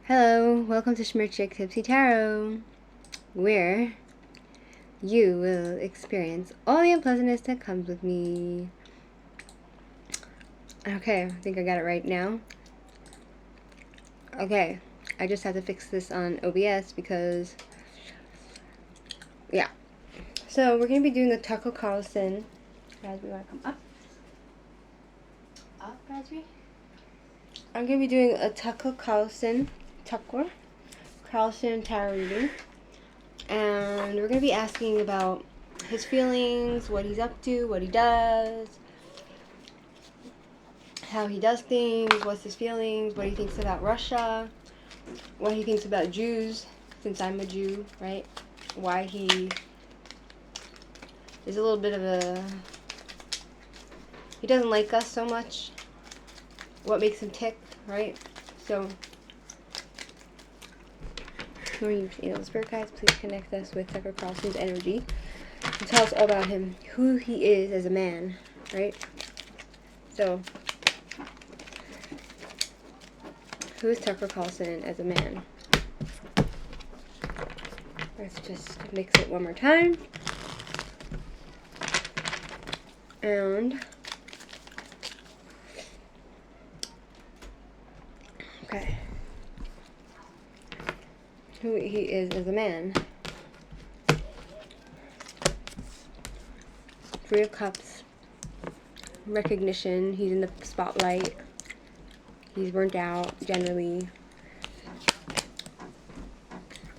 Hello, welcome to Shmirchik Tipsy Tarot, where you will experience all the unpleasantness that comes with me. Okay, I think I got it right now. Okay, I just had to fix this on OBS because, yeah. So we're going to be doing the TUCKER CARLSON. Raspberry, want to come up? Up, Raspberry? I'm going to be doing a TUCKER CARLSON tarot reading. And we're going to be asking about his feelings, what he's up to, what he does, how he does things, what's his feelings, what he thinks about Russia, what he thinks about Jews, since I'm a Jew, right? Why he is a little bit of a... he doesn't like us so much. What makes him tick, right? So, who are you, spirit guides? Please connect us with Tucker Carlson's energy and tell us all about him, who he is as a man, right? So, who is Tucker Carlson as a man? Let's just mix it one more time. And okay, who he is as a man. Three of Cups, recognition. He's in the spotlight. He's burnt out generally.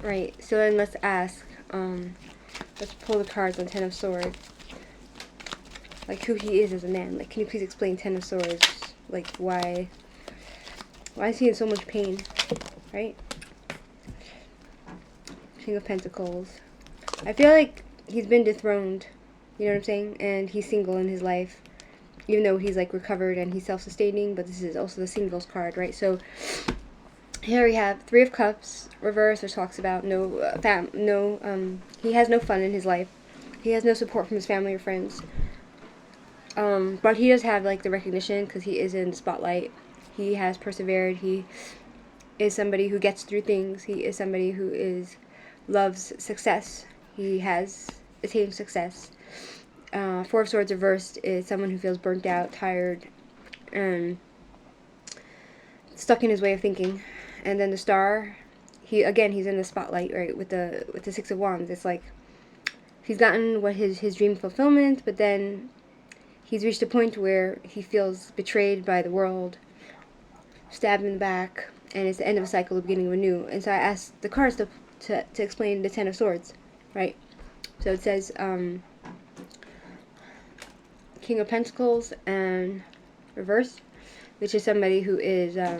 Right. So then let's ask. Let's pull the cards on Ten of Swords. Like who he is as a man. Like, can you please explain Ten of Swords? Like why is he in so much pain? Right? King of Pentacles. I feel like he's been dethroned. You know what I'm saying? And he's single in his life. Even though he's like recovered and he's self-sustaining, but this is also the singles card, right? So here we have Three of Cups, reverse, which talks about he has no fun in his life. He has no support from his family or friends. But he does have like the recognition because he is in the spotlight. He has persevered. He is somebody who gets through things. He is somebody who loves success. He has attained success. Four of Swords reversed is someone who feels burnt out, tired, and stuck in his way of thinking. And then the Star, he's in the spotlight, right, with the Six of Wands. It's like he's gotten what his dream fulfillment, but then he's reached a point where he feels betrayed by the world, stabbed in the back, and it's the end of a cycle, the beginning of a new. And so I asked the cards to explain the Ten of Swords, right? So it says King of Pentacles and reverse, which is somebody who is a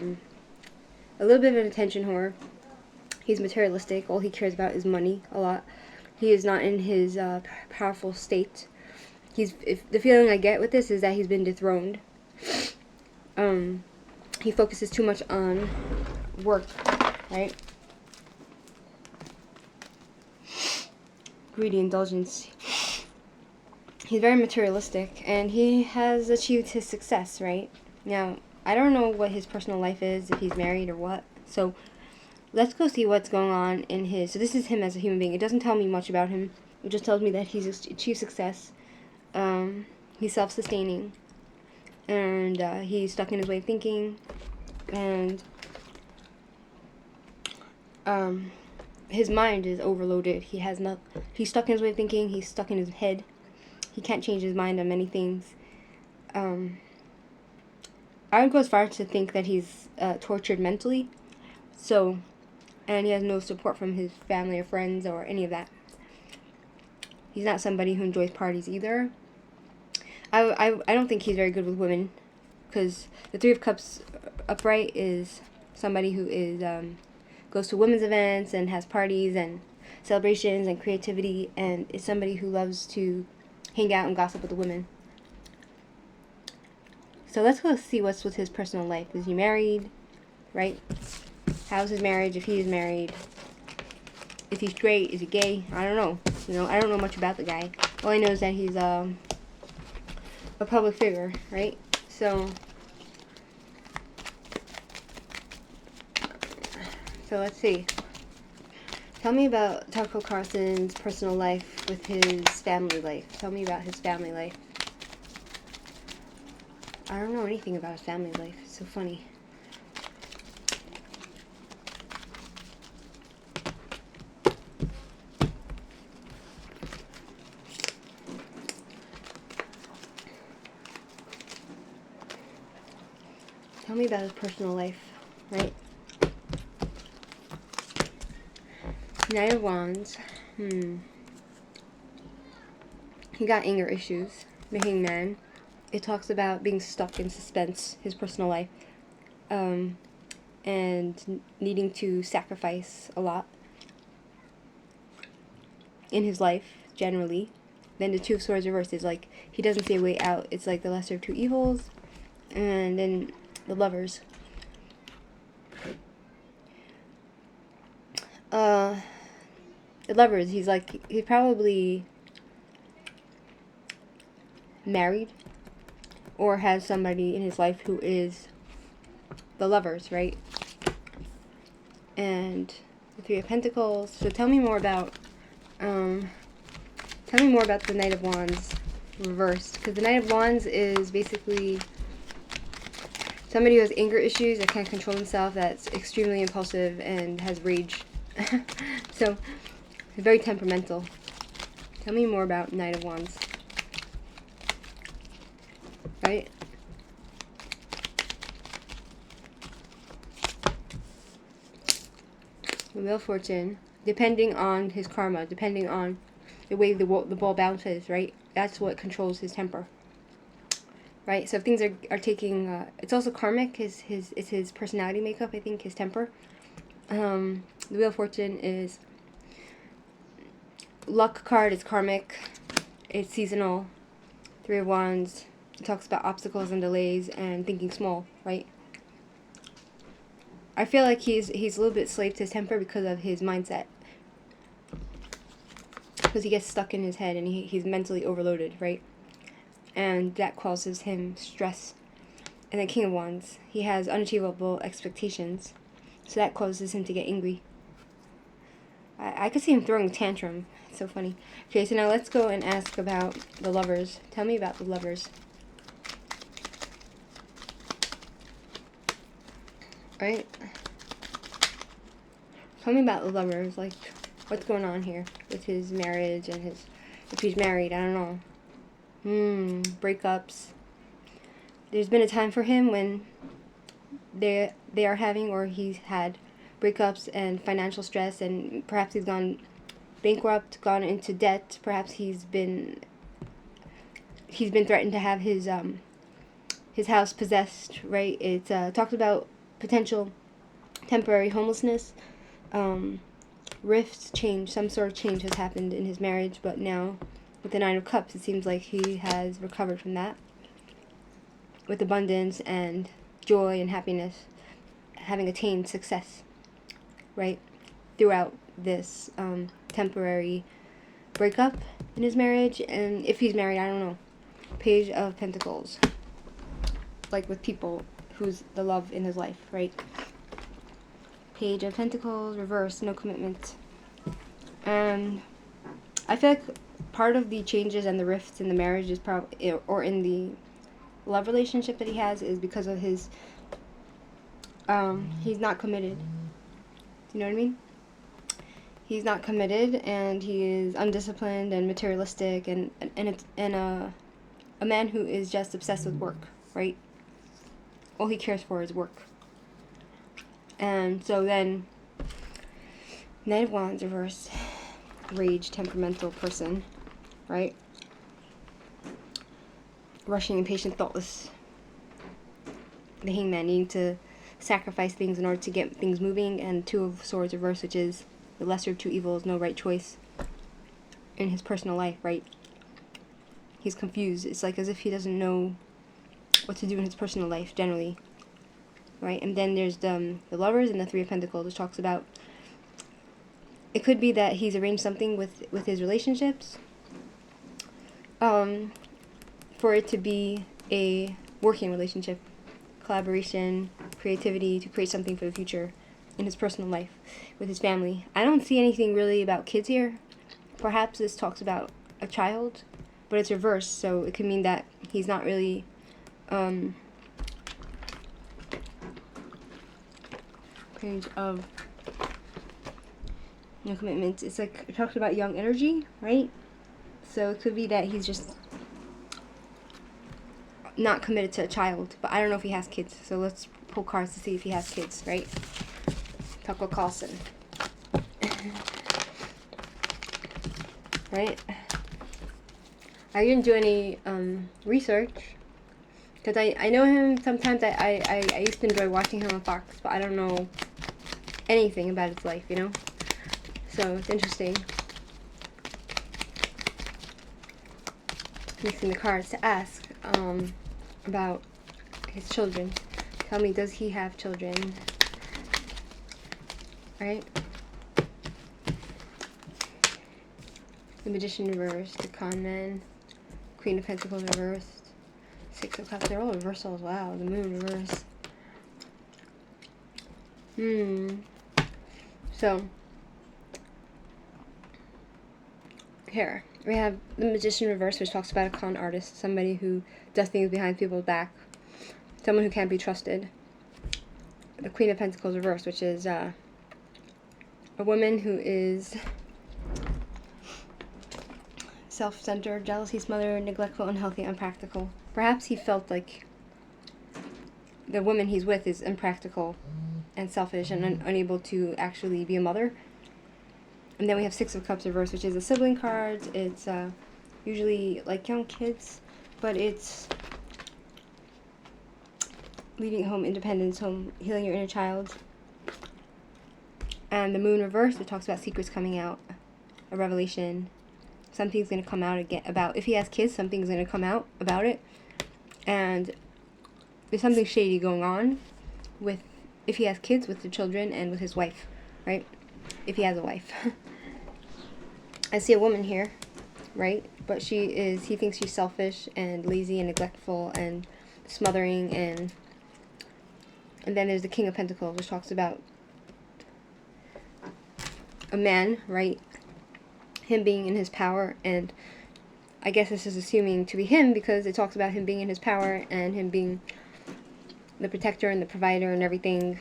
little bit of an attention whore. He's materialistic. All he cares about is money a lot. He is not in his powerful state. The feeling I get with this is that he's been dethroned. He focuses too much on work, right? Greedy indulgence. He's very materialistic, and he has achieved his success, right? Now, I don't know what his personal life is, if he's married or what. So, let's go see what's going on in his... So this is him as a human being. It doesn't tell me much about him. It just tells me that he's achieved success. He's self-sustaining. And he's stuck in his way of thinking. And his mind is overloaded. He's stuck in his way of thinking. He's stuck in his head. He can't change his mind on many things. I would go as far as to think that he's tortured mentally. So, and he has no support from his family or friends or any of that. He's not somebody who enjoys parties either. I don't think he's very good with women, because the Three of Cups upright is somebody who goes to women's events and has parties and celebrations and creativity, and is somebody who loves to hang out and gossip with the women. So let's go see what's with his personal life. Is he married? Right? How's his marriage? If he is married? Is he straight? Is he gay? I don't know. I don't know much about the guy. All I know is that he's a public figure, right? So So let's see. Tell me about Tucker Carlson's personal life with his family life. Tell me about his family life. I don't know anything about his family life. It's so funny. Tell me about his personal life, right? Knight of Wands. He got anger issues. The Hangman. It talks about being stuck in suspense, his personal life, and needing to sacrifice a lot in his life, generally. Then the Two of Swords reversed is like, he doesn't see a way out. It's like the lesser of two evils. And then the Lovers. The Lovers, he's probably married or has somebody in his life who is the Lovers, right? And the Three of Pentacles. So tell me more about the Knight of Wands reversed, because the Knight of Wands is basically somebody who has anger issues, that can't control himself, that's extremely impulsive and has rage. So he's very temperamental. Tell me more about Knight of Wands. Right? The Wheel of Fortune. Depending on his karma, depending on the way the ball bounces, right? That's what controls his temper. Right? So if things are taking... it's also karmic. It's his personality makeup, I think, his temper. The Wheel of Fortune is... luck card. It's karmic. It's seasonal. Three of Wands. It talks about obstacles and delays and thinking small, right? I feel like he's a little bit slave to his temper because of his mindset. Because he gets stuck in his head and he's mentally overloaded, right? And that causes him stress. And then King of Wands, he has unachievable expectations. So that causes him to get angry. I could see him throwing a tantrum. It's so funny. Okay, so now let's go and ask about the Lovers. Tell me about the Lovers. Right? Tell me about the Lovers, like, what's going on here with his marriage and if he's married, I don't know. Breakups. There's been a time for him when they are having, or he's had, breakups and financial stress, and perhaps he's gone bankrupt, gone into debt. Perhaps he's been threatened to have his house possessed, right? It talks about potential temporary homelessness, rifts, change, some sort of change has happened in his marriage, but now with the Nine of Cups, it seems like he has recovered from that with abundance and joy and happiness, having attained success, right, throughout this temporary breakup in his marriage. And if he's married, I don't know. Page of Pentacles, like with people who's the love in his life, right? Page of Pentacles, reverse, no commitment. And I feel like part of the changes and the rifts in the marriage is probably, or in the love relationship that he has, is because of his, he's not committed. You know what I mean? He's not committed, and he is undisciplined and materialistic, and a man who is just obsessed with work, right? All he cares for is work. And so then, Knight of Wands reversed, rage, temperamental person, right? Rushing, impatient, thoughtless. The Hangman, needing to sacrifice things in order to get things moving, and Two of Swords reversed, which is the lesser of two evils, no right choice in his personal life, right? He's confused. It's like as if he doesn't know what to do in his personal life, generally. Right? And then there's the Lovers and the Three of Pentacles, which talks about, it could be that he's arranged something with his relationships, for it to be a working relationship, collaboration, creativity, to create something for the future. in his personal life with his family. I don't see anything really about kids here. Perhaps this talks about a child, but it's reversed, so it could mean that he's not really page of no commitments. It's like it talks about young energy, right? So it could be that he's just not committed to a child, but I don't know if he has kids. So let's pull cards to see if he has kids, right? Tucker CARLSON. Right? I didn't do any research because I know him. Sometimes I used to enjoy watching him on Fox, but I don't know anything about his life, you know? So it's interesting. Mixing the cards to ask about his children. Tell me, does he have children? Right? The Magician reversed, the Con Man, Queen of Pentacles reversed, Six of Cups. They're all reversals. Wow, the Moon reversed. So here we have the Magician reverse, which talks about a con artist, somebody who does things behind people's back, someone who can't be trusted. The Queen of Pentacles reverse, which is a woman who is self-centered, jealousy, smothered, neglectful, unhealthy, unpractical. Perhaps he felt like the woman he's with is impractical and selfish and unable to actually be a mother. And then we have Six of Cups reversed, which is a sibling card. It's usually like young kids, but it's leaving home, independence, home, healing your inner child. And the Moon reversed, it talks about secrets coming out, a revelation. Something's going to come out again about, if he has kids, something's going to come out about it. And there's something shady going on with, if he has kids, with the children and with his wife, right? If he has a wife. I see a woman here, right? But he thinks she's selfish and lazy and neglectful and smothering, and then there's the King of Pentacles, which talks about a man, right? Him being in his power, and I guess this is assuming to be him because it talks about him being in his power and him being the protector and the provider and everything.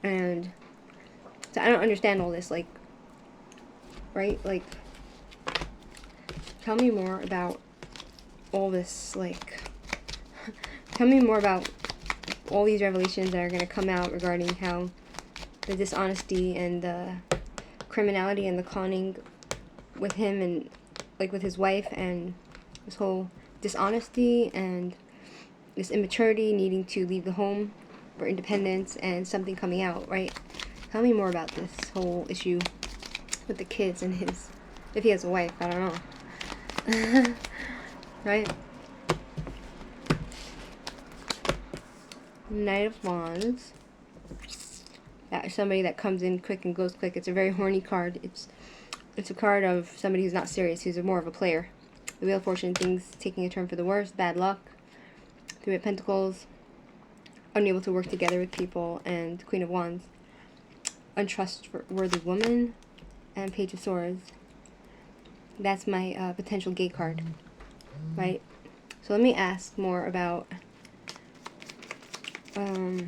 And so I don't understand all this, like, right? Like, tell me more about all this, like, tell me more about all these revelations that are going to come out regarding how the dishonesty and the criminality and the conning with him and, like, with his wife, and this whole dishonesty and this immaturity, needing to leave the home for independence, and something coming out, right? Tell me more about this whole issue with the kids and his, if he has a wife, I don't know. Right? Knight of Wands. That is somebody that comes in quick and goes quick. It's a very horny card. It's a card of somebody who's not serious, who's more of a player. The Wheel of Fortune, things taking a turn for the worse, bad luck. Three of Pentacles, unable to work together with people, and Queen of Wands, untrustworthy woman, and Page of Swords. That's my potential gay card, right? So let me ask more about, let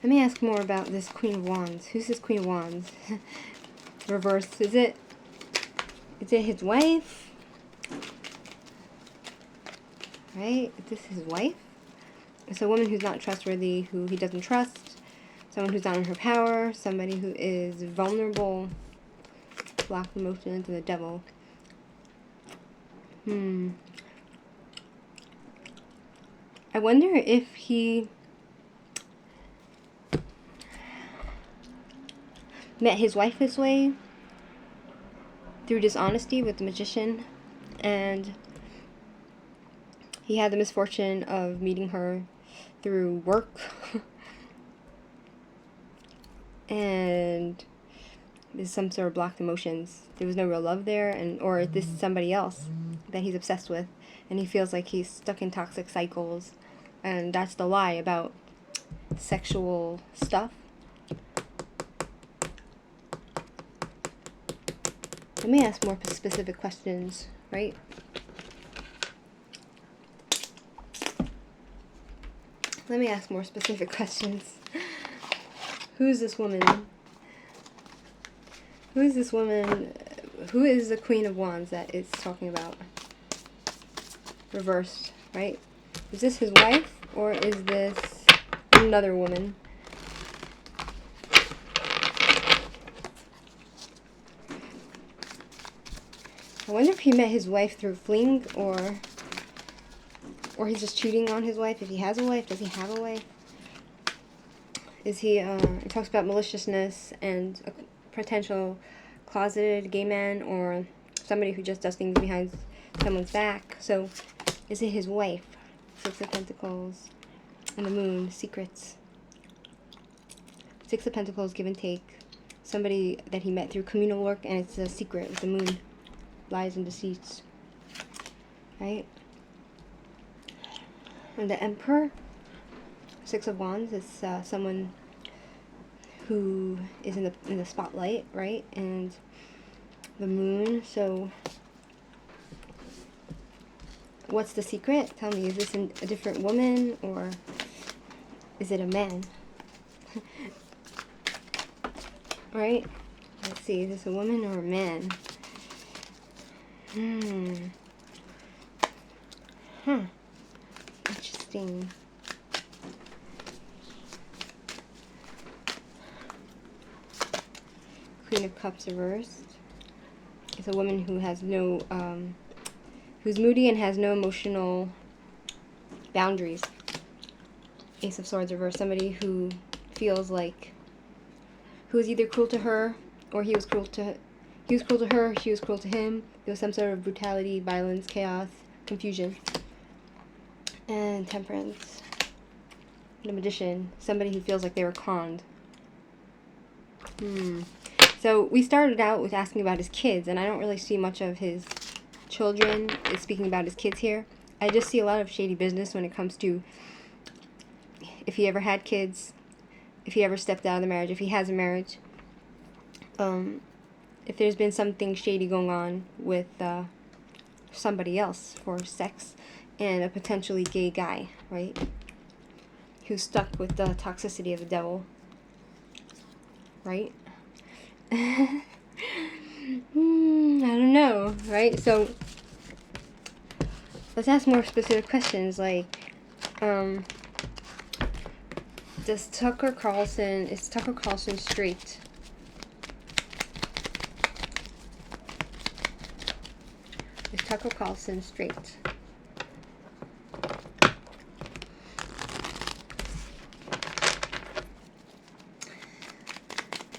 me ask more about this Queen of Wands. Who's this Queen of Wands? Reversed. Is it his wife? Right? Is this his wife? It's a woman who's not trustworthy, who he doesn't trust. Someone who's not in her power. Somebody who is vulnerable. Block emotions, and the Devil. I wonder if he met his wife this way through dishonesty with the Magician, and he had the misfortune of meeting her through work and there's some sort of blocked emotions. There was no real love there, and or this is somebody else that he's obsessed with, and he feels like he's stuck in toxic cycles, and that's the lie about sexual stuff. Let me ask more specific questions, right? Let me ask more specific questions. Who is this woman? Who is this woman? Who is the Queen of Wands that it's talking about? Reversed, right? Is this his wife or is this another woman? I wonder if he met his wife through fling or he's just cheating on his wife. If he has a wife, does he have a wife? Is he, it talks about maliciousness and a potential closeted gay man or somebody who just does things behind someone's back. So, is it his wife? Six of Pentacles and the Moon, secrets. Six of Pentacles, give and take. Somebody that he met through communal work and it's a secret with the Moon. Lies and deceits. Right? And the Emperor, Six of Wands, is someone who is in the spotlight, right? And the Moon. So, what's the secret? Tell me, is this a different woman or is it a man? Right? Let's see, is this a woman or a man? Interesting. Queen of Cups reversed. It's a woman who has no, who's moody and has no emotional boundaries. Ace of Swords reversed. Somebody who feels like, who is either cruel to her or he was cruel to her. He was cruel to her, she was cruel to him. There was some sort of brutality, violence, chaos, confusion. And Temperance. The Magician. Somebody who feels like they were conned. So we started out with asking about his kids, and I don't really see much of his children. It's speaking about his kids here. I just see a lot of shady business when it comes to if he ever had kids, if he ever stepped out of the marriage, if he has a marriage. If there's been something shady going on with somebody else for sex and a potentially gay guy, right? Who's stuck with the toxicity of the devil, right? I don't know, right? So let's ask more specific questions like, is Tucker Carlson straight? Is Tucker Carlson straight?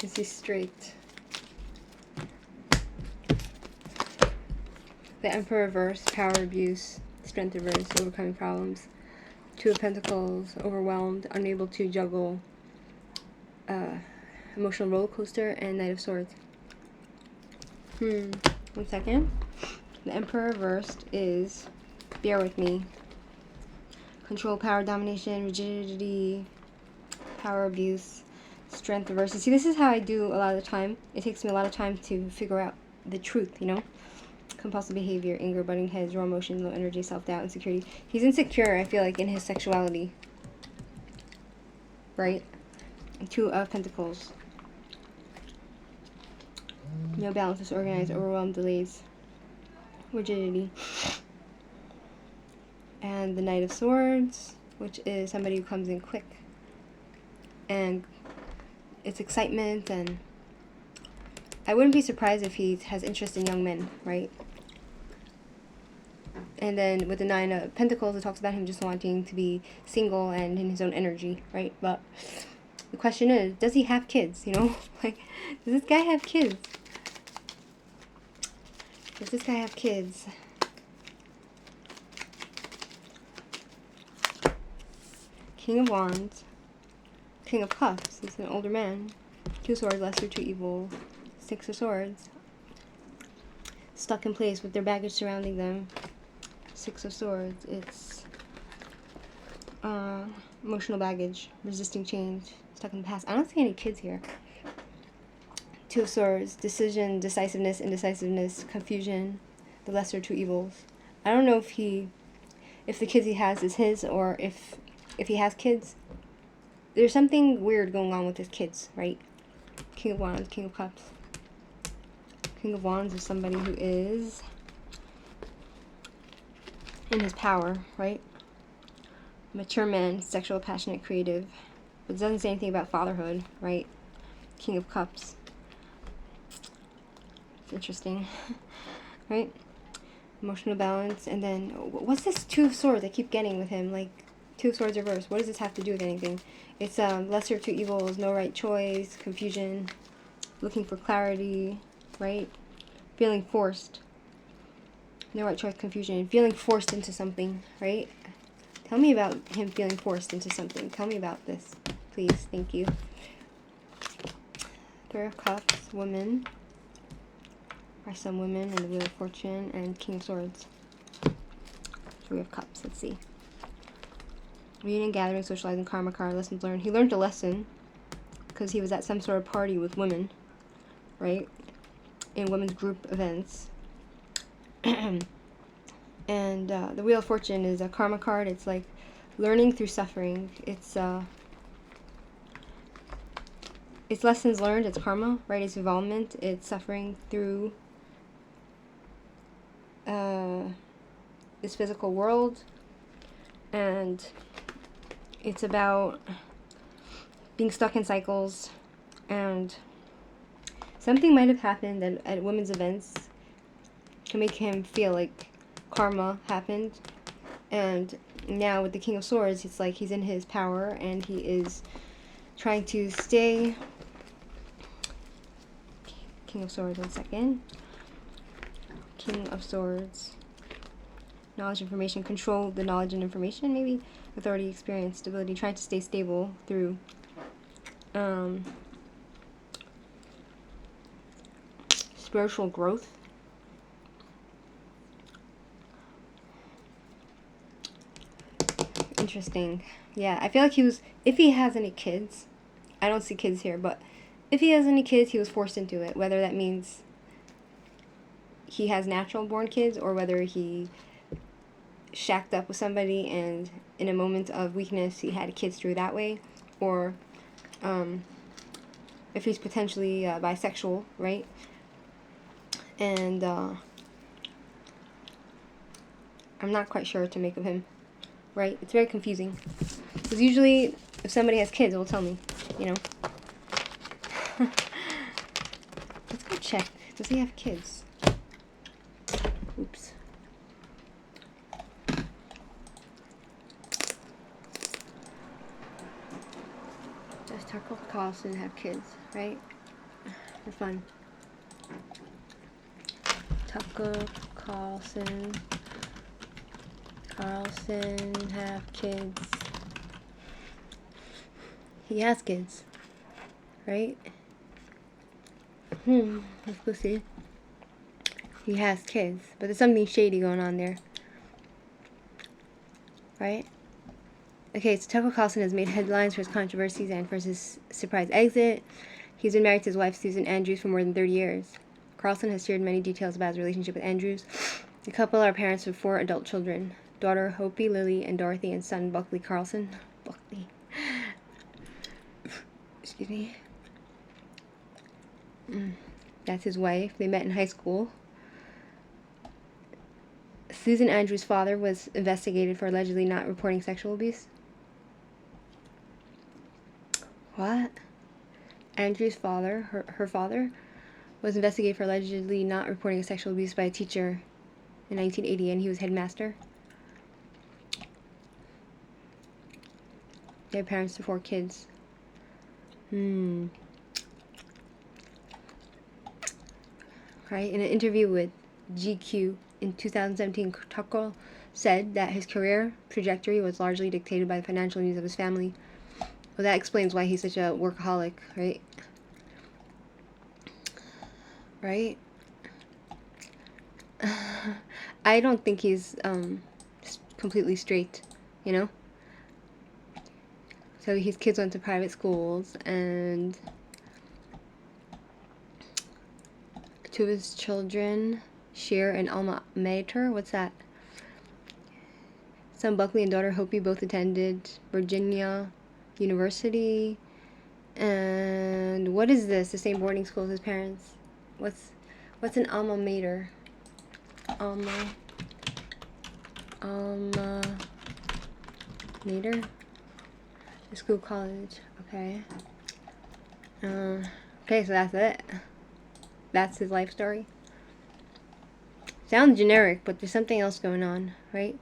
Is he straight? The Emperor reverse, power abuse, strength reverse, overcoming problems. Two of Pentacles, overwhelmed, unable to juggle, emotional roller coaster, and Knight of Swords. 1 second. The Emperor reversed is, bear with me, control, power, domination, rigidity, power abuse, strength reversed. See, this is how I do a lot of the time. It takes me a lot of time to figure out the truth, you know? Compulsive behavior, anger, butting heads, raw emotion, low energy, self-doubt, insecurity. He's insecure, I feel like, in his sexuality. Right? Two of Pentacles. No balance, disorganized, overwhelmed, delays, rigidity. And the Knight of Swords, which is somebody who comes in quick. And it's excitement, and I wouldn't be surprised if he has interest in young men, right? And then with the Nine of Pentacles, it talks about him just wanting to be single and in his own energy, right? But the question is, does he have kids, you know? Like, does this guy have kids? Does this guy have kids? King of Wands. King of Cups. He's an older man. Two swords, lesser, two evil. Six of Swords. Stuck in place with their baggage surrounding them. Six of Swords. It's emotional baggage. Resisting change. Stuck in the past. I don't see any kids here. Two of Swords, decision, decisiveness, indecisiveness, confusion, the lesser two evils. I don't know if the kids he has is his, or if he has kids. There's something weird going on with his kids, right? King of Wands, King of Cups. King of Wands is somebody who is in his power, right? Mature man, sexual, passionate, creative. But it doesn't say anything about fatherhood, right? King of Cups. It's interesting, right? Emotional balance. And then, what's this Two of Swords I keep getting with him? Like, Two of Swords reversed. What does this have to do with anything? It's lesser of two evils, no right choice, confusion, looking for clarity, right? Feeling forced. No right choice, confusion, feeling forced into something, right? Tell me about him feeling forced into something. Tell me about this, please. Thank you. Three of Cups, woman. Are some women, and the Wheel of Fortune, and King of Swords. Three of Cups. Let's see. Reading, gathering, socializing, karma card, lessons learned. He learned a lesson because he was at some sort of party with women, right? In women's group events. And the Wheel of Fortune is a karma card. It's like learning through suffering. It's lessons learned. It's karma, right? It's evolvement. It's suffering through this physical world. And it's about being stuck in cycles, and something might have happened at women's events to make him feel like karma happened. And now with the King of Swords, it's like he's in his power and he is trying to stay. King of Swords, 1 second. King of Swords. Knowledge, information, control the knowledge and information, maybe. Authority, experience, stability, trying to stay stable through spiritual growth. Interesting. Yeah, I feel like he was, if he has any kids, I don't see kids here, but if he has any kids, he was forced into it, whether that means he has natural born kids or whether he shacked up with somebody and in a moment of weakness he had kids through that way, or if he's potentially bisexual, right? And I'm not quite sure what to make of him, right? It's very confusing because usually if somebody has kids, it will tell me, you know. Let's go check. Does he have kids? Oops. Does Tucker Carlson have kids, right? For fun. Tucker Carlson have kids. He has kids, right? Let's go see. He has kids, but there's something shady going on there, right? Okay, so Tucker Carlson has made headlines for his controversies and for his surprise exit. He's been married to his wife, Susan Andrews, for more than 30 years. Carlson has shared many details about his relationship with Andrews. The couple are parents of 4 adult children, daughter Hopi, Lily, and Dorothy, and son Buckley Carlson. Buckley. Excuse me. That's his wife. They met in high school. Susan Andrews' father was investigated for allegedly not reporting sexual abuse. What? Andrew's father, her father, was investigated for allegedly not reporting sexual abuse by a teacher in 1980, and he was headmaster. They have parents to 4 kids. Right? In an interview with GQ in 2017, Tucker said that his career trajectory was largely dictated by the financial needs of his family. Well, that explains why he's such a workaholic, right? Right? I don't think he's completely straight, you know? So his kids went to private schools, and Two of his children share an alma mater. What's that? Son Buckley and daughter Hopi both attended Virginia University. And what is this? The same boarding school as his parents. What's an alma mater? Alma mater? The school, college. Okay. Okay, so that's it. That's his life story. Sounds generic, but there's something else going on, right?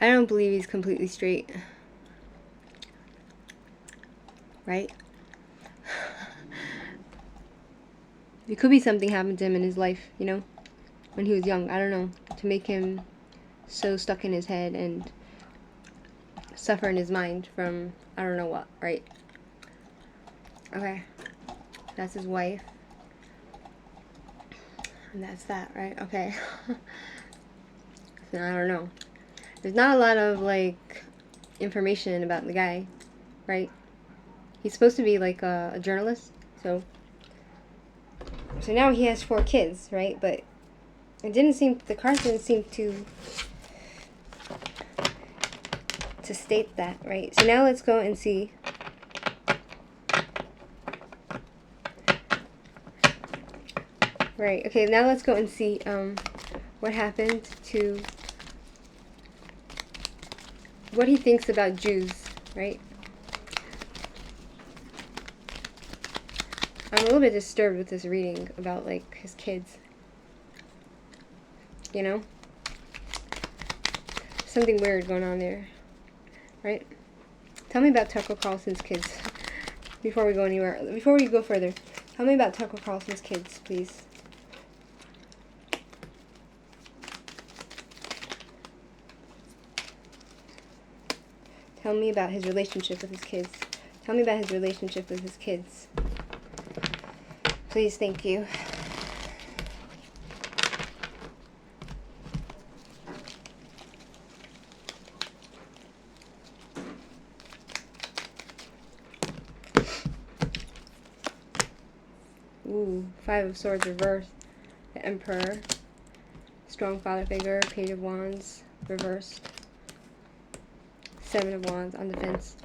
I don't believe he's completely straight. Right? It could be something happened to him in his life, you know? When he was young. I don't know. To make him so stuck in his head and suffer in his mind from I don't know what, right? Okay. That's his wife. And that's that, right? Okay. So I don't know. There's not a lot of, like, information about the guy, right? He's supposed to be, like, a journalist, so now he has 4 kids, right? But it didn't seem, the cards didn't seem to state that, right? So now let's go and see right, okay, now let's go and see what happened to what he thinks about Jews, right? I'm a little bit disturbed with this reading about, like, his kids. You know? Something weird going on there. Right? Tell me about Tucker Carlson's kids. Before we go anywhere. Before we go further. Tell me about Tucker Carlson's kids, please. Tell me about his relationship with his kids. Tell me about his relationship with his kids. Please, thank you. Ooh, 5 of Swords reversed. The Emperor. Strong father figure. Page of Wands reversed. 7 of Wands on defense.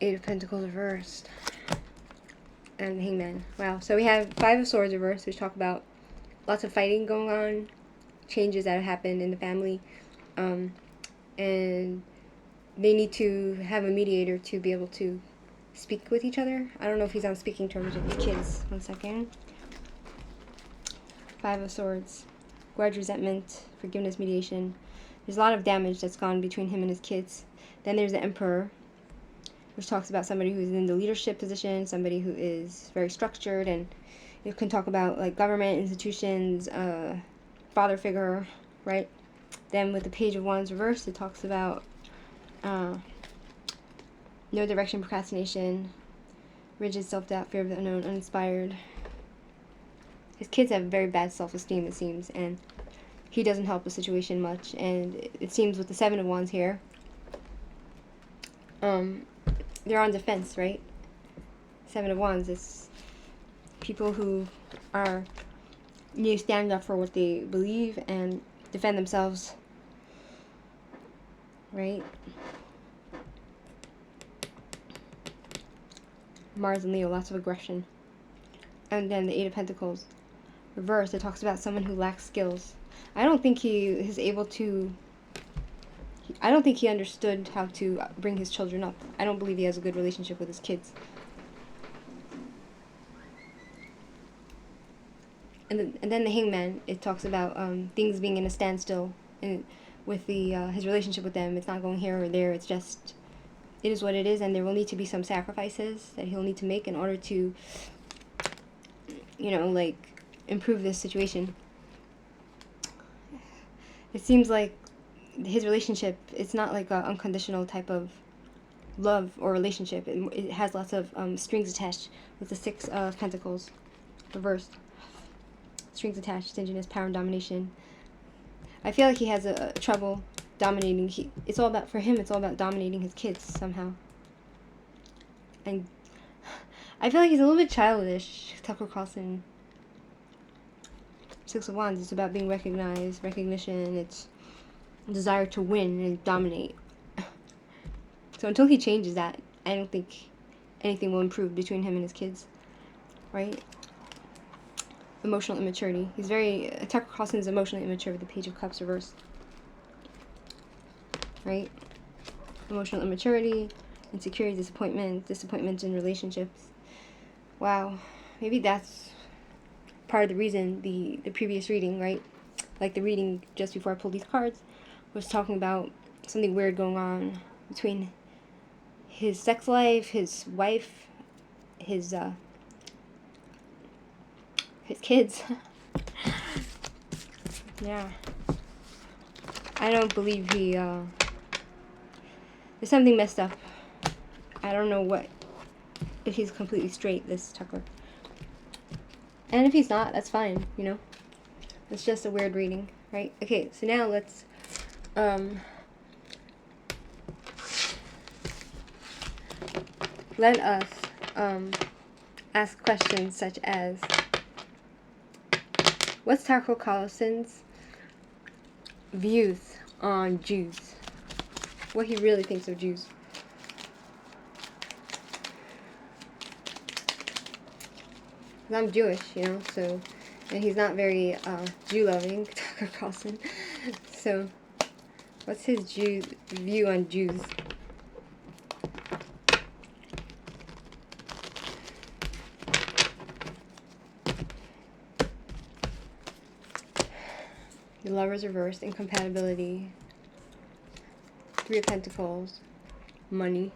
8 of Pentacles reversed. And the Hangman. Wow. So we have 5 of Swords reversed, which talk about lots of fighting going on, changes that have happened in the family, and they need to have a mediator to be able to speak with each other. I don't know if he's on speaking terms with his kids. 1 second. 5 of Swords. Grudge, resentment, forgiveness, mediation. There's a lot of damage that's gone between him and his kids. Then there's the Emperor, which talks about somebody who's in the leadership position, somebody who is very structured, and it can talk about, like, government, institutions, father figure, right? Then with the Page of Wands reversed, it talks about no direction, procrastination, rigid self-doubt, fear of the unknown, uninspired. His kids have very bad self-esteem, it seems, and he doesn't help the situation much. And it seems with the 7 of Wands here, they're on defense, right? 7 of Wands is people who are need to stand up for what they believe and defend themselves, right? Mars and Leo, lots of aggression. And then the 8 of Pentacles reversed, it talks about someone who lacks skills. I don't think he is able to, I don't think he understood how to bring his children up. I don't believe he has a good relationship with his kids. And then the Hangman, it talks about things being in a standstill, and with the his relationship with them. It's not going here or there. It's just, it is what it is, and there will need to be some sacrifices that he'll need to make in order to, you know, like, improve this situation. It seems like his relationship, it's not like an unconditional type of love or relationship. It has lots of strings attached, with the 6 of Pentacles reversed. Strings attached, stinginess, power, and domination. I feel like he has a trouble dominating. It's all about, for him, it's all about dominating his kids somehow. And I feel like he's a little bit childish, Tucker Carlson. Six of Wands is about being recognized, recognition. It's desire to win and dominate. So until he changes that, I don't think anything will improve between him and his kids, right? Emotional immaturity. He's very, Tucker Carlson is emotionally immature with the Page of Cups reversed, right? Emotional immaturity, insecurity, disappointment in relationships. Wow, maybe that's part of the reason the previous reading, right? Like the reading just before I pulled these cards, was talking about something weird going on between his sex life, his wife, his kids. Yeah. I don't believe he, there's something messed up. I don't know what, if he's completely straight, this Tucker. And if he's not, that's fine, you know? It's just a weird reading, right? Okay, so now let's, let us, ask questions such as, what's Tucker Carlson's views on Jews? What he really thinks of Jews. I'm Jewish, you know, so, and he's not very Jew-loving, Tucker Carlson. So, what's his view on Jews? The Lovers reversed, incompatibility, Three of Pentacles, money,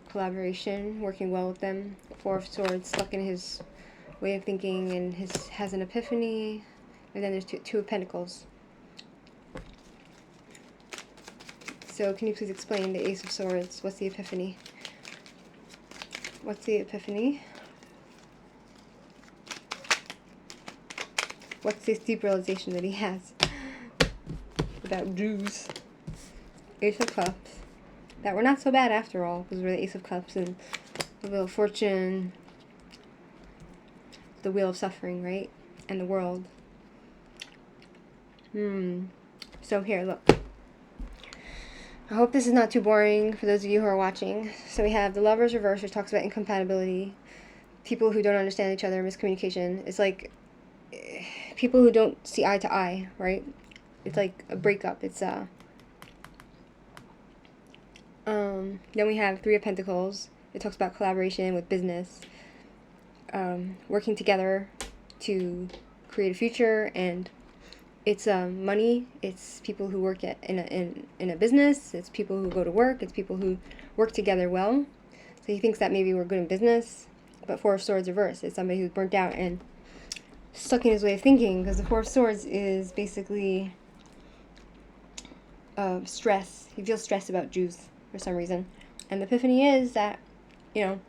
collaboration, working well with them, Four of Swords, stuck in his way of thinking and has an epiphany, and then there's two of Pentacles. So can you please explain the Ace of Swords? What's the epiphany? What's the epiphany? What's this deep realization that he has about Jews? Ace of Cups. That we're not so bad after all, because we're the Ace of Cups and the Wheel of Fortune, the Wheel of Suffering, right? And the World. So here, look. I hope this is not too boring for those of you who are watching. So we have the Lovers reverse, which talks about incompatibility, people who don't understand each other, miscommunication. It's like people who don't see eye to eye, right? It's like a breakup. It's then we have Three of Pentacles. It talks about collaboration with business, working together to create a future, and it's money. It's people who work in a business. It's people who go to work. It's people who work together well. So he thinks that maybe we're good in business, but Four of Swords reverse. It's somebody who's burnt out and stuck in his way of thinking, because the Four of Swords is basically stress. He feels stressed about Jews for some reason. And the epiphany is that, you know,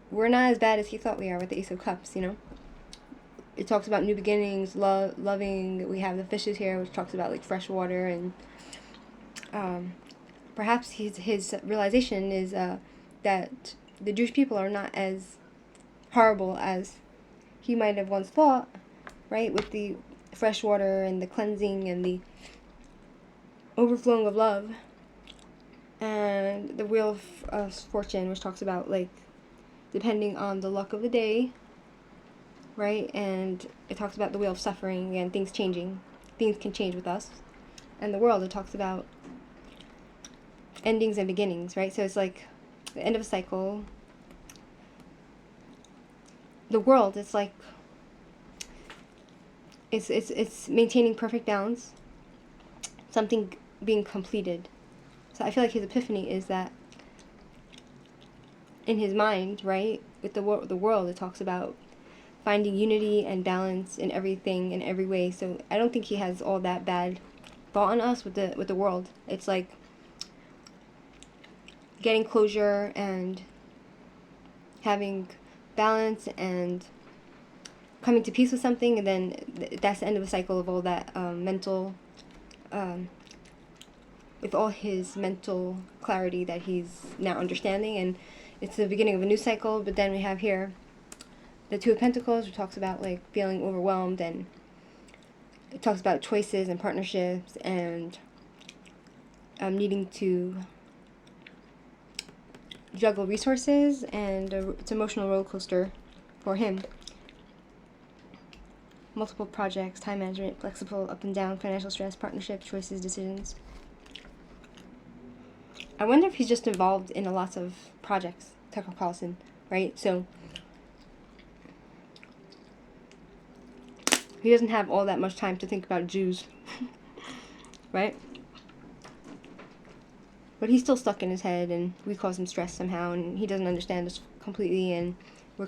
we're not as bad as he thought we are with the Ace of Cups, you know. It talks about new beginnings, loving. We have the fishes here, which talks about like fresh water, and perhaps his realization is that the Jewish people are not as horrible as he might have once thought, right? With the fresh water and the cleansing and the overflowing of love, and the Wheel of Fortune, which talks about like depending on the luck of the day, right? And it talks about the Wheel of Suffering and things changing. Things can change with us. And the World, it talks about endings and beginnings, right? So it's like the end of a cycle. The World, it's like it's maintaining perfect balance, something being completed. So I feel like his epiphany is that in his mind, right, with the world, it talks about finding unity and balance in everything, in every way. So I don't think he has all that bad thought on us with the world. It's like getting closure and having balance and coming to peace with something, and then that's the end of a cycle of all that mental with all his mental clarity that he's now understanding, and it's the beginning of a new cycle. But then we have here the Two of Pentacles, which talks about like feeling overwhelmed, and it talks about choices and partnerships, and needing to juggle resources, and it's an emotional roller coaster for him. Multiple projects, time management, flexible, up and down, financial stress, partnership, choices, decisions. I wonder if he's just involved in a lot of projects, Tucker Carlson, right? So he doesn't have all that much time to think about Jews, right? But he's still stuck in his head, and we cause him stress somehow, and he doesn't understand us completely, and we're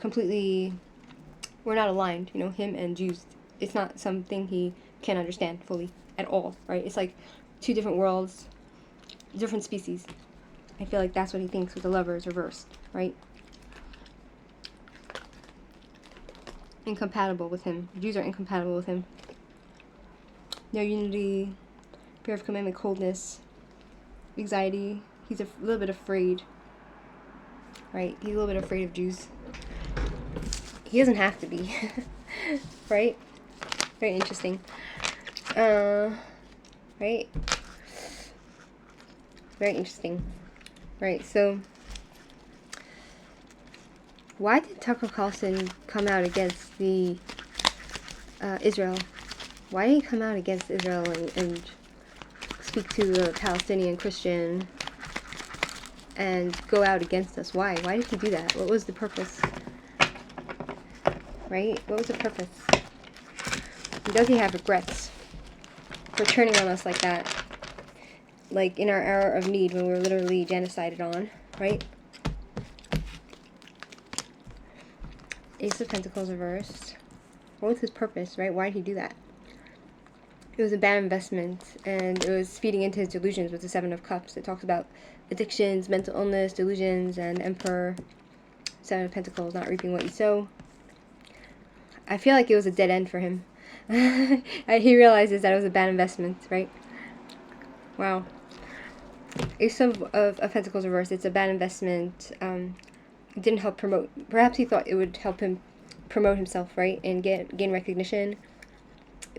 not aligned, you know, him and Jews. It's not something he can understand fully at all, right? It's like two different worlds, different species. I feel like that's what he thinks with the Lovers reversed, right? Incompatible with him. Jews are incompatible with him. No unity, fear of commitment, coldness, anxiety. He's a little bit afraid, right? He's a little bit afraid of Jews. He doesn't have to be, right? Very interesting. Right? Very interesting. Right, so why did Tucker Carlson come out against the Israel? Why did he come out against Israel and speak to the Palestinian Christian and go out against us? Why? Why did he do that? What was the purpose? Right? What was the purpose? And does he have regrets for turning on us like that? Like in our hour of need when we were literally genocided on, right? Ace of Pentacles reversed. What was his purpose, right? Why did he do that? It was a bad investment, and it was feeding into his delusions with the Seven of Cups. It talks about addictions, mental illness, delusions, and Emperor. Seven of Pentacles, not reaping what you sow. I feel like it was a dead end for him. He realizes that it was a bad investment, right? Wow. Ace of Pentacles reversed. It's a bad investment. It didn't help promote. Perhaps he thought it would help him promote himself, right, and gain recognition.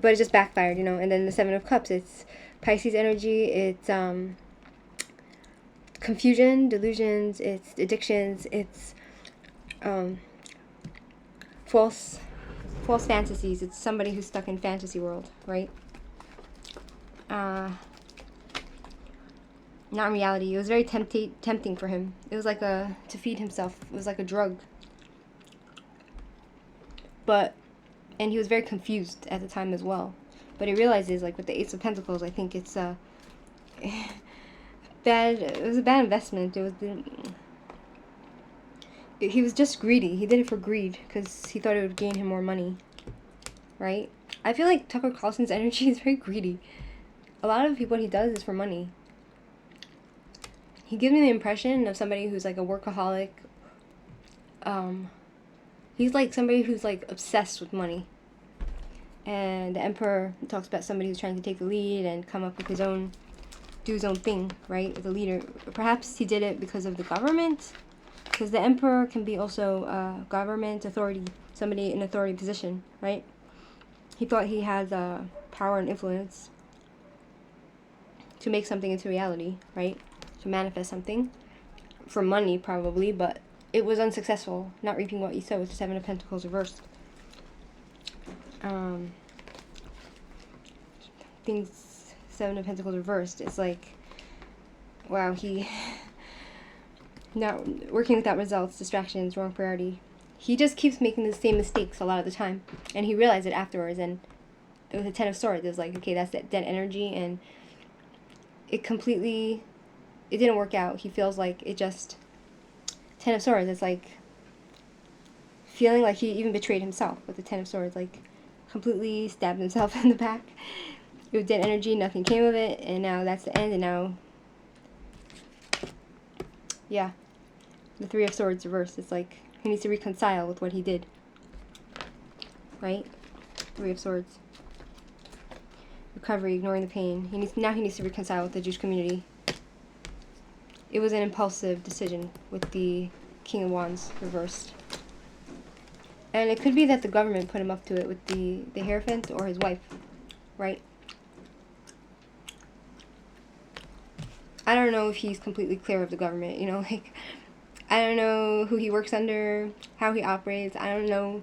But it just backfired, you know. And then the Seven of Cups. It's Pisces energy. It's confusion, delusions. It's addictions. It's false fantasies. It's somebody who's stuck in fantasy world, right? Not in reality. It was very tempting for him. It was like to feed himself. It was like a drug. And he was very confused at the time as well. But he realizes, like with the Ace of Pentacles, I think it's it was a bad investment. He was just greedy. He did it for greed because he thought it would gain him more money, right? I feel like Tucker Carlson's energy is very greedy. A lot of what he does is for money. He gives me the impression of somebody who's like a workaholic. He's like somebody who's like obsessed with money. And the Emperor talks about somebody who's trying to take the lead and come up with do his own thing, right? As a leader. Perhaps he did it because of the government. Because the Emperor can be also government authority, somebody in authority position, right? He thought he had power and influence to make something into reality, right? To manifest something for money probably, but it was unsuccessful. Not reaping what you sow with the Seven of Pentacles reversed. Seven of Pentacles reversed. It's like, wow, he not working without results, distractions, wrong priority. He just keeps making the same mistakes a lot of the time, and he realized it afterwards. And it was a Ten of Swords. It was like, okay, that's that dead energy, and it didn't work out. He feels like it just Ten of Swords. It's like feeling like he even betrayed himself with the Ten of Swords, like completely stabbed himself in the back. It was dead energy. Nothing came of it, and now that's the end. And now, yeah, the Three of Swords reversed. It's like he needs to reconcile with what he did, right? Three of Swords. recovery, ignoring the pain. He needs to reconcile with the Jewish community. It was an impulsive decision with the King of Wands reversed. And it could be that the government put him up to it with the Hierophant, or his wife, right? I don't know if he's completely clear of the government, you know, like, I don't know who he works under, how he operates, I don't know,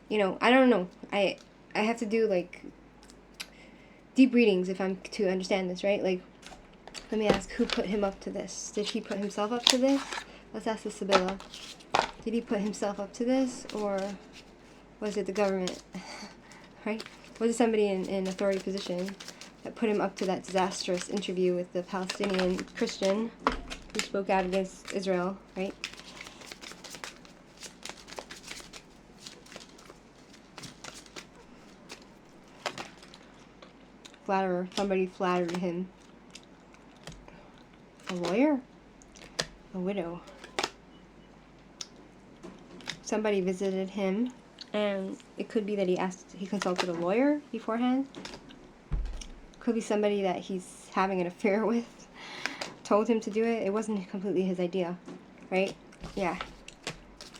you know, I don't know. I have to do, like, deep readings if I'm to understand this, right? Like, let me ask, who put him up to this? Did he put himself up to this? Let's ask the Sibylla. Did he put himself up to this, or was it the government, right? Was it somebody in authority position that put him up to that disastrous interview with the Palestinian Christian who spoke out against Israel, right? Flatterer. Somebody flattered him. A lawyer? A widow. Somebody visited him, and it could be that he consulted a lawyer beforehand. Could be somebody that he's having an affair with told him to do it. It wasn't completely his idea, right? Yeah.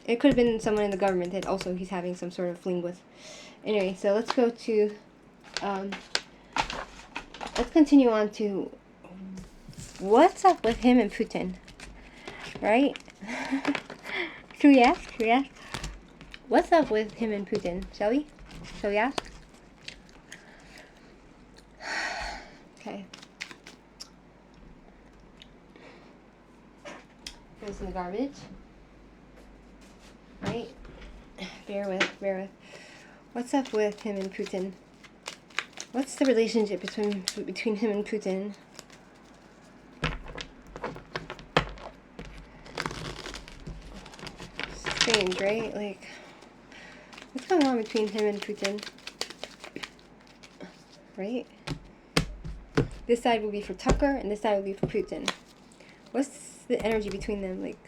It could have been someone in the government that also he's having some sort of fling with. Anyway, so let's go to, let's continue on to what's up with him and Putin, right? Should we ask? What's up with him and Putin? Shall we ask? Okay. Goes in the garbage. Right? Bear with. What's up with him and Putin? What's the relationship between him and Putin? Strange, right? Like, what's going on between him and Putin? Right? This side will be for Tucker, and this side will be for Putin. What's the energy between them? Like,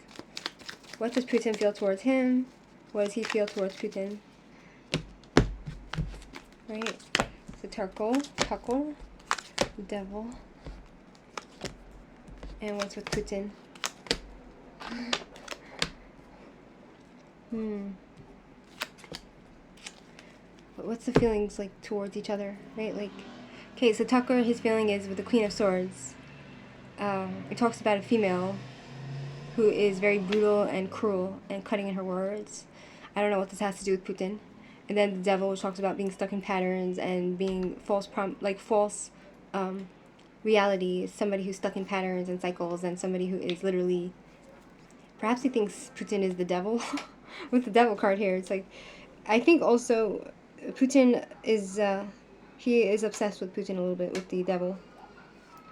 what does Putin feel towards him? What does he feel towards Putin? Right? So Tucker, the devil. And what's with Putin? What's the feelings like towards each other, right? Like, okay, so Tucker, his feeling is with the Queen of Swords. It talks about a female who is very brutal and cruel and cutting in her words. I don't know what this has to do with Putin. And then the devil, which talks about being stuck in patterns and being false reality. Somebody who's stuck in patterns and cycles, and somebody who is literally, perhaps he thinks Putin is the devil. With the devil card here, it's like, I think also Putin is, he is obsessed with Putin a little bit, with the devil,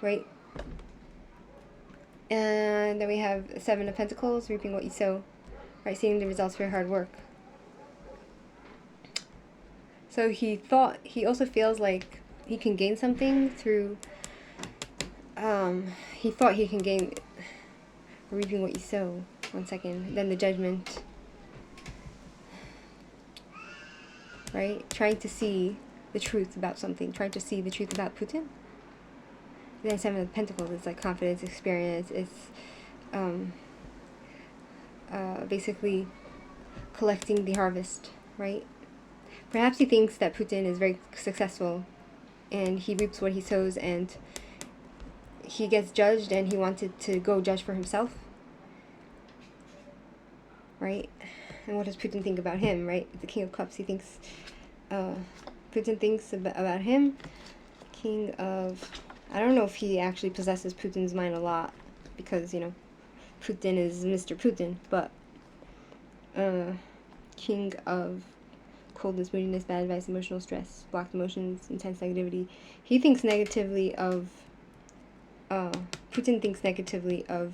right? And then we have Seven of Pentacles, reaping what you sow, right? Seeing the results of your hard work. So he also feels like he can gain something through, he thought he can gain, reaping what you sow. One second. Then the Judgment. Right? Trying to see the truth about something. Trying to see the truth about Putin. Then Seven of Pentacles is like confidence, experience. It's basically collecting the harvest, right? Perhaps he thinks that Putin is very successful and he reaps what he sows, and he gets judged and he wanted to go judge for himself, right? And what does Putin think about him, right? The King of Cups, he thinks, Putin thinks about him. King of, I don't know if he actually possesses Putin's mind a lot, because, you know, Putin is Mr. Putin, but, King of coldness, moodiness, bad advice, emotional stress, blocked emotions, intense negativity. He thinks negatively of, Putin thinks negatively of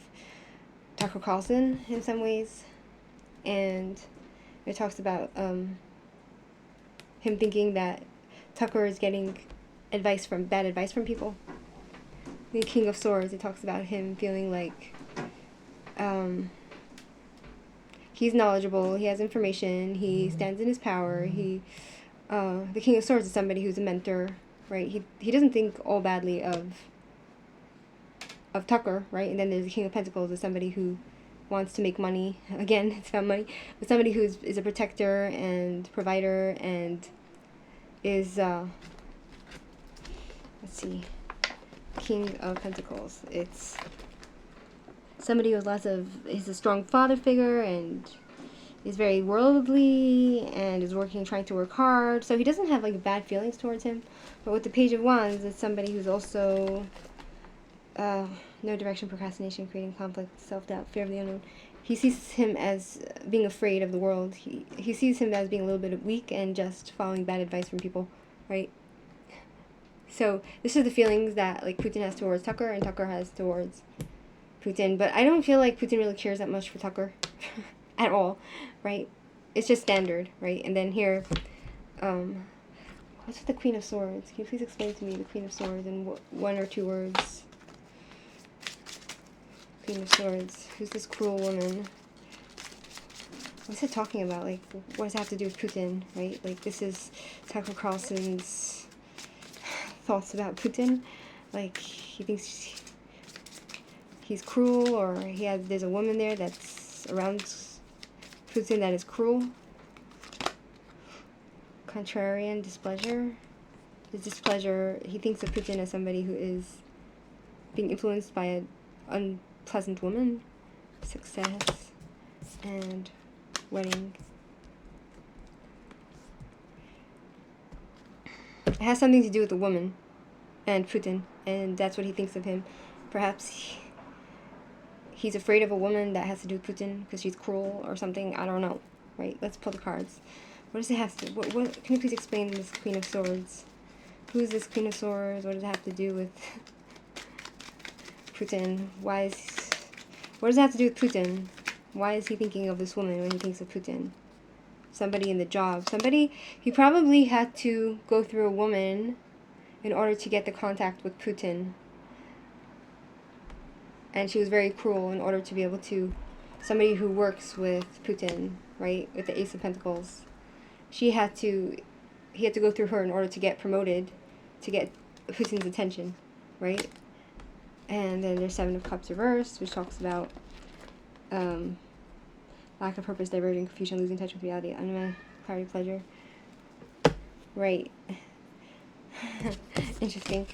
Tucker Carlson in some ways, and it talks about him thinking that Tucker is getting bad advice from people. The King of Swords, it talks about him feeling like he's knowledgeable, he has information, he stands in his power. The King of Swords is somebody who's a mentor, right? He doesn't think all badly of Tucker, right? And then there's the King of Pentacles, is somebody who wants to make money. Again, it's about money. But somebody who is a protector and provider and is, let's see, King of Pentacles. It's somebody who has is a strong father figure and is very worldly and is trying to work hard. So he doesn't have like bad feelings towards him. But with the Page of Wands, it's somebody who's also no direction, procrastination, creating conflict, self-doubt, fear of the unknown. He sees him as being afraid of the world. He sees him as being a little bit weak and just following bad advice from people, right? So this is the feelings that like Putin has towards Tucker and Tucker has towards Putin. But I don't feel like Putin really cares that much for Tucker at all, right? It's just standard, right? And then here, what's with the Queen of Swords? Can you please explain to me the Queen of Swords in one or two words? Queen of Swords. Who's this cruel woman? What's it talking about? Like, what does it have to do with Putin, right? Like, this is Tucker Carlson's thoughts about Putin. Like, he thinks he's cruel, or there's a woman there that's around Putin that is cruel. Contrarian, displeasure. The displeasure, he thinks of Putin as somebody who is being influenced by an unpleasant woman. Success and wedding. It has something to do with the woman and Putin, and that's what he thinks of him. Perhaps he's afraid of a woman that has to do with Putin because she's cruel or something. I don't know, right? Let's pull the cards. What does it have to? What? Can you please explain this Queen of Swords? Who is this Queen of Swords? What does it have to do with Putin? What does it have to do with Putin? Why is he thinking of this woman when he thinks of Putin? Somebody in the job. He probably had to go through a woman in order to get the contact with Putin. And she was very cruel in order to be able to, somebody who works with Putin, right? With the Ace of Pentacles. He had to go through her in order to get promoted, to get Putin's attention, right? And then there's Seven of Cups reversed, which talks about lack of purpose, diverting, confusion, losing touch with reality, unmet clarity, pleasure. Right. Interesting.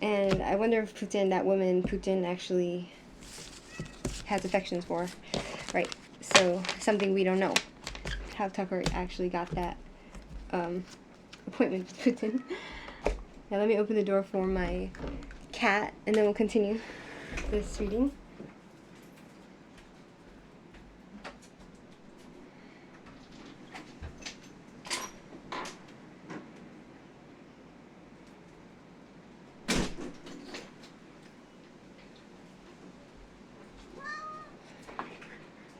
And I wonder if that woman Putin actually has affections for. Right. So, something we don't know. How Tucker actually got that appointment with Putin. Now let me open the door for my cat, and then we'll continue this reading.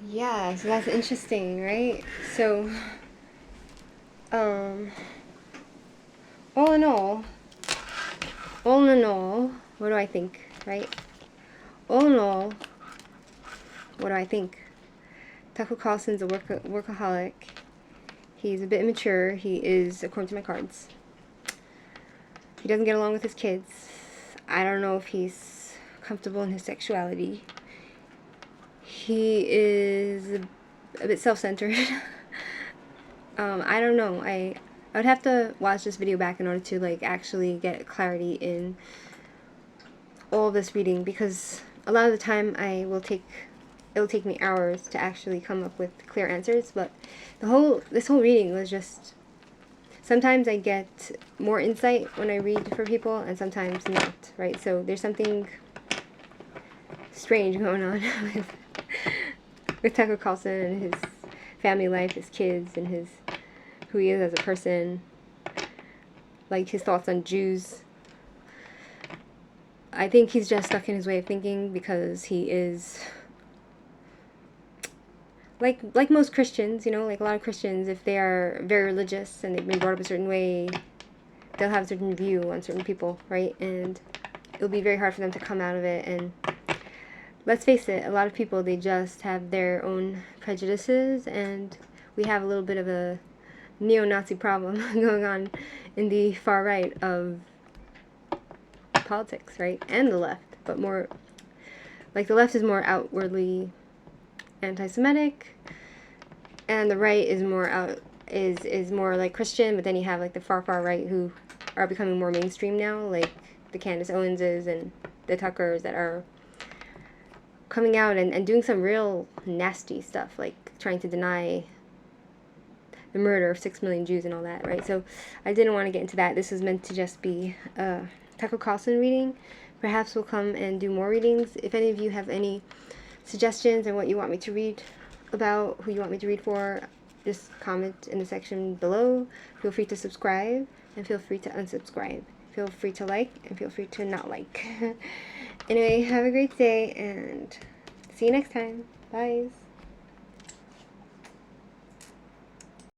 Yeah, so that's interesting, right? So, all in all, what do I think, right? All in all, what do I think? Tucker Carlson's a workaholic. He's a bit immature. He is, according to my cards. He doesn't get along with his kids. I don't know if he's comfortable in his sexuality. He is a bit self-centered. I don't know. I would have to watch this video back in order to like actually get clarity in all this reading, because a lot of the time it'll take me hours to actually come up with clear answers. But this whole reading was just, sometimes I get more insight when I read for people and sometimes not, right? So there's something strange going on with Tucker Carlson and his family life, his kids, and who he is as a person, like his thoughts on Jews. I think he's just stuck in his way of thinking because he is like most Christians, like a lot of Christians, if they are very religious and they've been brought up a certain way, they'll have a certain view on certain people, right? And it'll be very hard for them to come out of it. And let's face it, a lot of people, they just have their own prejudices, and we have a little bit of a neo-Nazi problem going on in the far right of politics, right? And the left, but more, like, the left is more outwardly anti-Semitic, and the right is more is more like Christian, but then you have like the far right who are becoming more mainstream now, like the Candace Owenses and the Tuckers that are coming out and doing some real nasty stuff, like trying to deny the murder of 6 million Jews and all that, right? So I didn't want to get into that. This is meant to just be a Tucker Carlson reading. Perhaps we'll come and do more readings. If any of you have any suggestions and what you want me to read about, who you want me to read for, just comment in the section below. Feel free to subscribe and feel free to unsubscribe. Feel free to like and feel free to not like. Anyway, have a great day and see you next time. Bye.